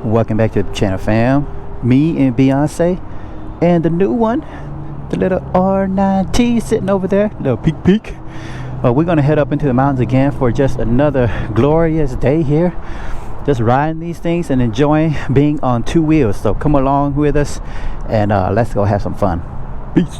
Welcome back to the channel, fam. Me and Beyonce and the new one, the little R9T sitting over there, little peek. We're gonna head up into the mountains again for just another glorious day here, just riding these things and enjoying being on two wheels. So come along with us and let's go have some fun. Peace.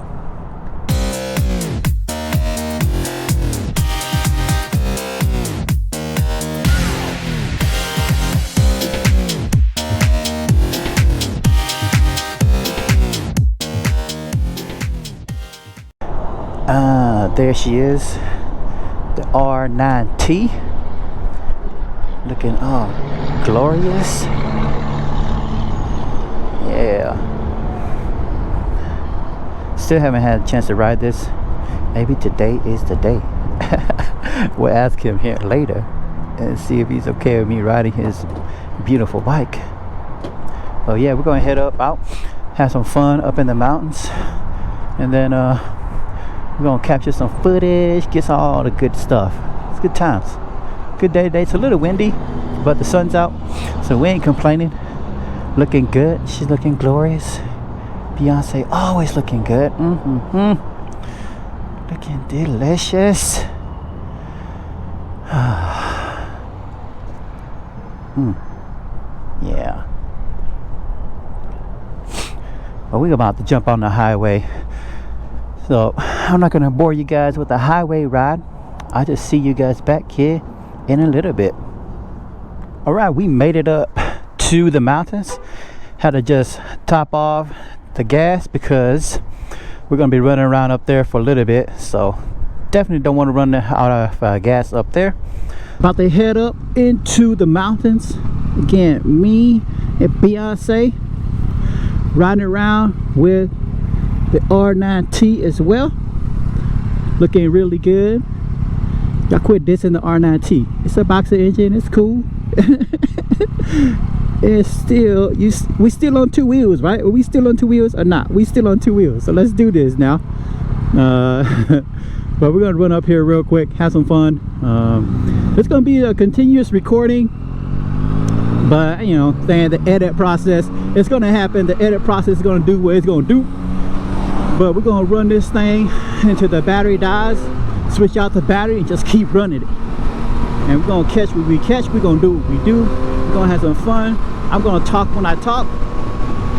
There she is, the R9T, looking glorious. Yeah, still haven't had a chance to ride this. Maybe today is the day. We'll ask him here later and see if he's okay with me riding his beautiful bike. Oh yeah, we're gonna head out, have some fun up in the mountains, and then we're gonna capture some footage, get all the good stuff. It's good times. Good day today. It's a little windy, but the sun's out, so we ain't complaining. Looking good. She's looking glorious. Beyonce always looking good. Looking delicious. Yeah. Well, we're about to jump on the highway. So I'm not gonna bore you guys with the highway ride. I'll just see you guys back here in a little bit. All right, we made it up to the mountains. Had to just top off the gas because we're gonna be running around up there for a little bit. So definitely don't want to run out of gas up there. About to head up into the mountains again. Me and Beyonce riding around with the R9T as well, looking really good. Y'all quit dissing the R9T. It's a boxer engine. It's cool. It's still we still on two wheels, right? Are we still on two wheels or not? We still on two wheels. So let's do this now. But we're gonna run up here real quick, have some fun. It's gonna be a continuous recording, but you know, saying the edit process, it's gonna happen. The edit process is gonna do what it's gonna do. But we're gonna run this thing until the battery dies, switch out the battery and just keep running it. And we're gonna catch what we catch, we're gonna do what we do. We're gonna have some fun. I'm gonna talk when I talk.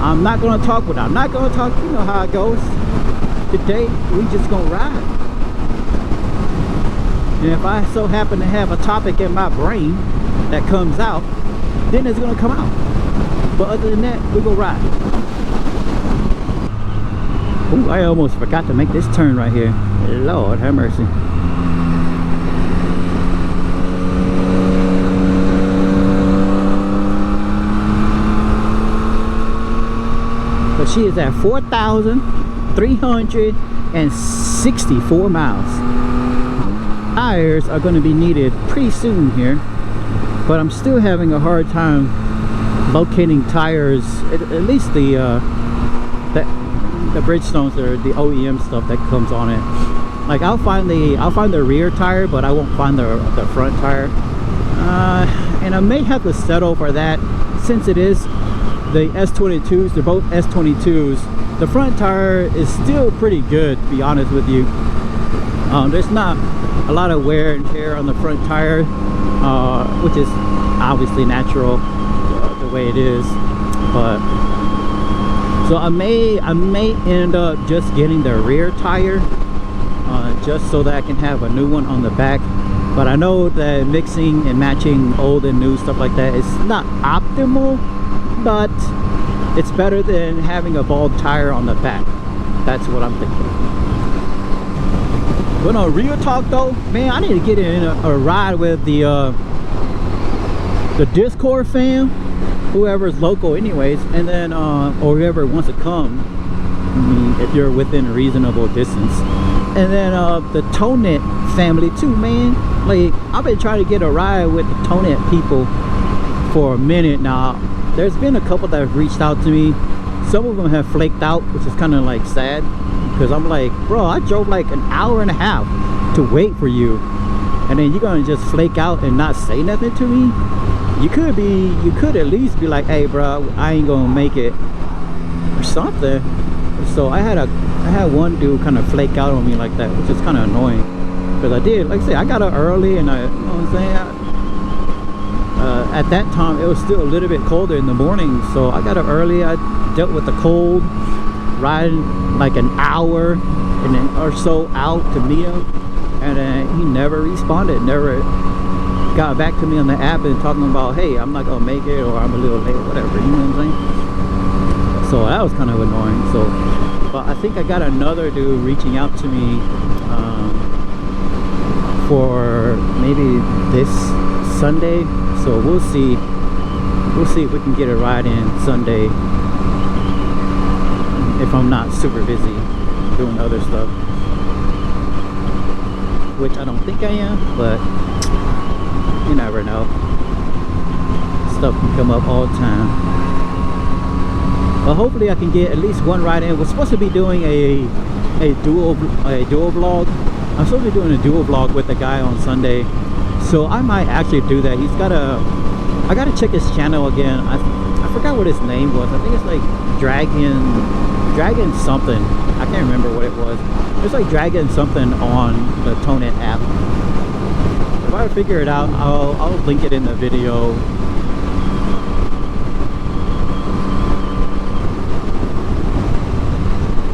I'm not gonna talk when I'm not gonna talk. You know how it goes. Today, we just gonna ride. And if I so happen to have a topic in my brain that comes out, then it's gonna come out. But other than that, we're gonna ride. Ooh, I almost forgot to make this turn right here. Lord have mercy. So she is at 4,364 miles. Tires are going to be needed pretty soon here, but I'm still having a hard time locating tires, at least the Bridgestones or the OEM stuff that comes on it. Like I'll find the rear tire, but I won't find the front tire. And I may have to settle for that since it is the S22s. They're both S22s. The front tire is still pretty good, to be honest with you. There's not a lot of wear and tear on the front tire, which is obviously natural the way it is, but so I may end up just getting the rear tire, just so that I can have a new one on the back. But I know that mixing and matching old and new stuff like that is not optimal, but it's better than having a bald tire on the back. That's what I'm thinking. But on real talk though, man, I need to get in a ride with the Discord fam, whoever's local anyways, and then or whoever wants to come. I mean, if you're within a reasonable distance. And then the Tonet family too, man. Like, I've been trying to get a ride with the Tonet people for a minute now. There's been a couple that have reached out to me. Some of them have flaked out, which is kind of like sad, because I'm like, bro, I drove like an hour and a half to wait for you, and then you're gonna just flake out and not say nothing to me? you could at least be like, hey bro, I ain't gonna make it or something. So I had one dude kind of flake out on me like that, which is kind of annoying, because I did, like I say, I got up early, and I, you know what I'm saying, at that time it was still a little bit colder in the morning, so I got up early. I dealt with the cold, riding like an hour and then or so out to meet him, and he never responded, never got back to me on the app and talking about, hey, I'm not gonna make it, or I'm a little late, whatever, you know what I'm saying. So that was kind of annoying. So, but I think I got another dude reaching out to me for maybe this Sunday. So we'll see if we can get a ride in Sunday, if I'm not super busy doing other stuff, which I don't think I am, but you never know. Stuff can come up all the time. But hopefully I can get at least one ride in. We're supposed to be doing a dual vlog. I'm supposed to be doing a dual vlog with the guy on Sunday, so I might actually do that. He's got I gotta check his channel again. I forgot what his name was. I think it's like Dragon something. I can't remember what it was. It's like Dragon something on the ToneIt app. If I figure it out, I'll link it in the video.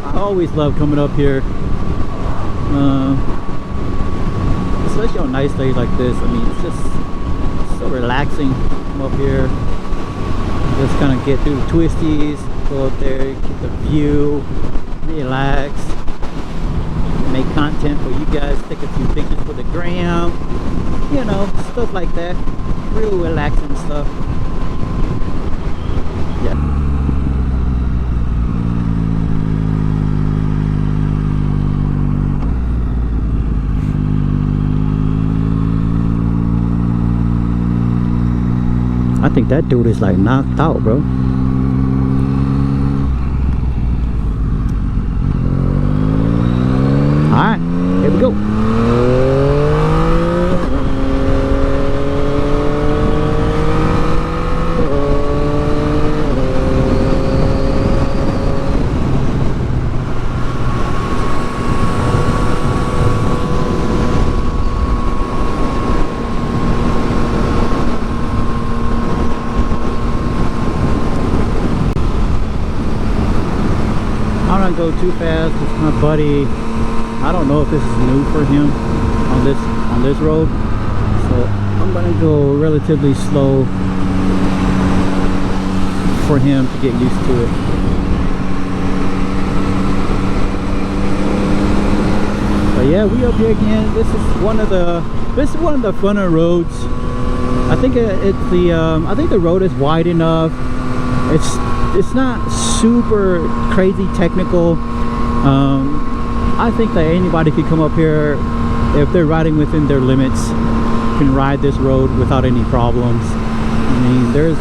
I always love coming up here, especially on nice days like this. I mean, it's just so relaxing. Come up here, just kind of get through the twisties, go up there, get the view, relax, make content for you guys, take a few pictures for the gram, you know, stuff like that. Real relaxing stuff. Yeah. I think that dude is like knocked out, bro. Alright, here we go. Go too fast. It's my buddy. I don't know if this is new for him on this road, so I'm gonna go relatively slow for him to get used to it. But yeah, we up here again. This is one of the funner roads. I think I think the road is wide enough. It's not super crazy technical. I think that anybody could come up here, if they're riding within their limits, can ride this road without any problems. I mean, there's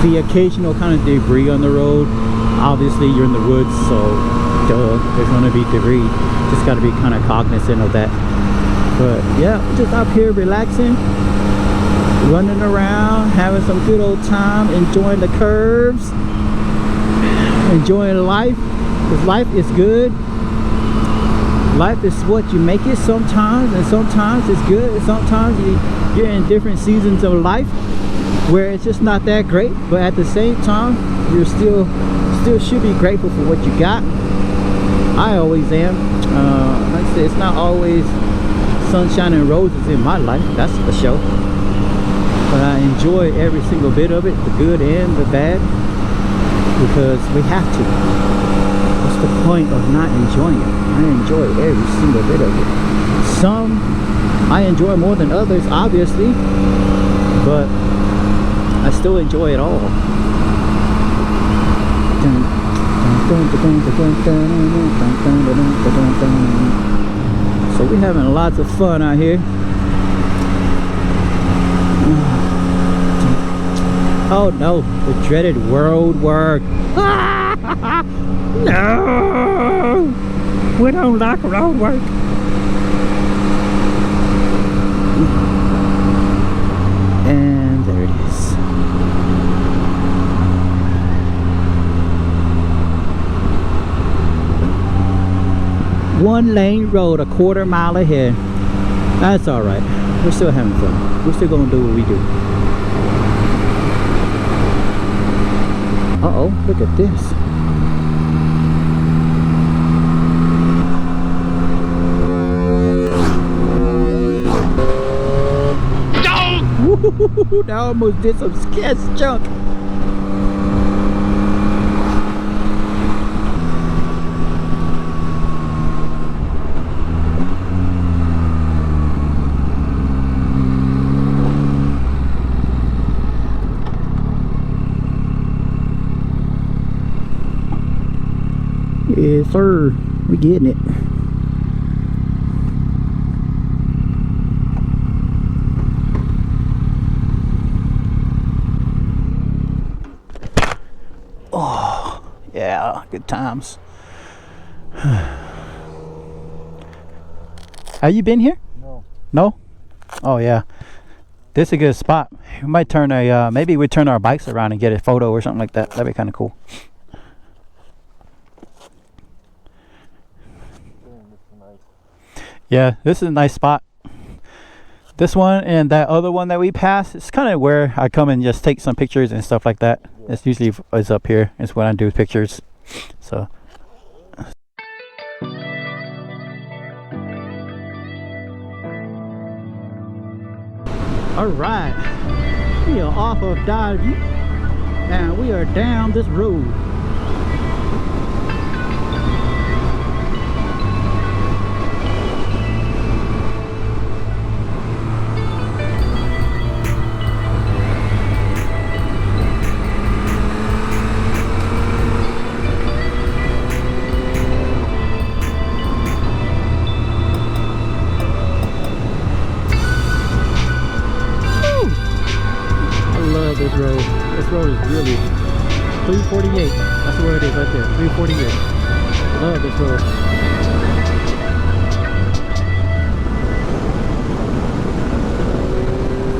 the occasional kind of debris on the road. Obviously you're in the woods, so duh, there's going to be debris. Just got to be kind of cognizant of that. But yeah, just up here relaxing, running around, having some good old time, enjoying the curves, enjoying life, because life is good. Life is what you make it sometimes, and sometimes it's good, and sometimes you're in different seasons of life where it's just not that great, but at the same time you're still should be grateful for what you got. I always am. Like I said, it's not always sunshine and roses in my life, that's for sure, but I enjoy every single bit of it, the good and the bad, because we have to. What's the point of not enjoying it? I enjoy every single bit of it. Some I enjoy more than others, obviously, but I still enjoy it all. So we're having lots of fun out here. Oh no, the dreaded road work. No, we don't like road work. one lane road a quarter mile ahead. That's all right. We're still having fun. We're still gonna do what we do. Uh-oh, look at this. Woo-hoo-hoo-hoo, that almost did some sketch junk. Yes, sir. We're getting it. Oh, yeah, good times. Have you been here? No. No? Oh, yeah. This is a good spot. We might turn a, maybe we turn our bikes around and get a photo or something like that. That'd be kind of cool. Yeah, this is a nice spot. This one and that other one that we passed, it's kind of where I come and just take some pictures and stuff like that. Yeah. It's usually is up here. It's when I do pictures. So. All right, we are off of Dodge and we are down this road. This road. This road is really 348. That's where it is right there. 348. Love this road.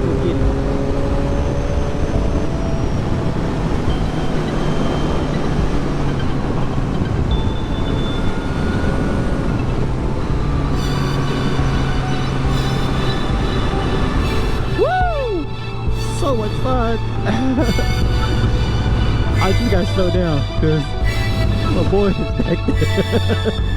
Let's get it. So much fun. I just gotta slow down because my boy is back there.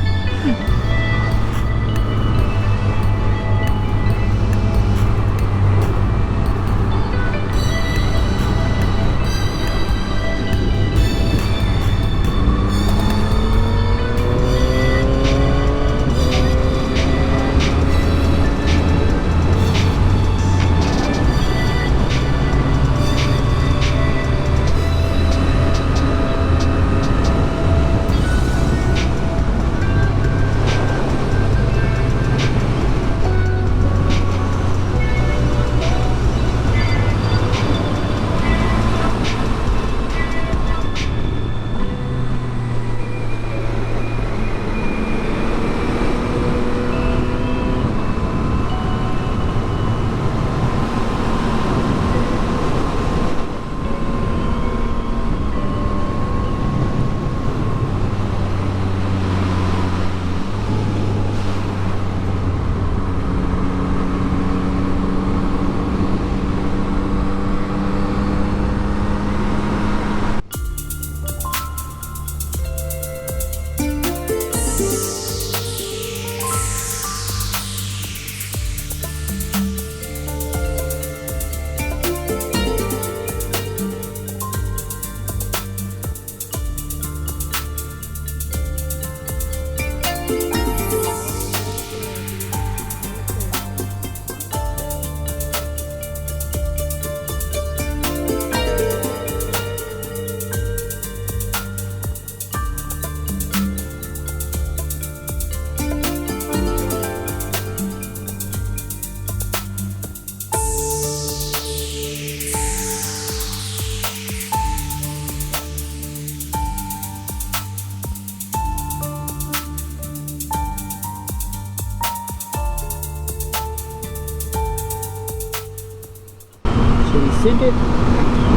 Send it.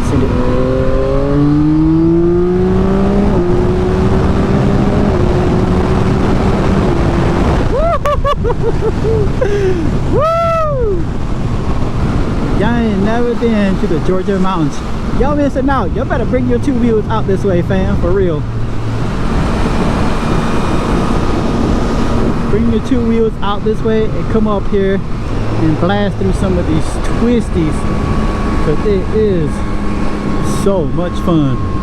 Send it. Woo! Y'all ain't never been to the Georgia mountains. Y'all missing out. Y'all better bring your two wheels out this way, fam, for real. Bring your two wheels out this way and come up here and blast through some of these twisties, because it is so much fun.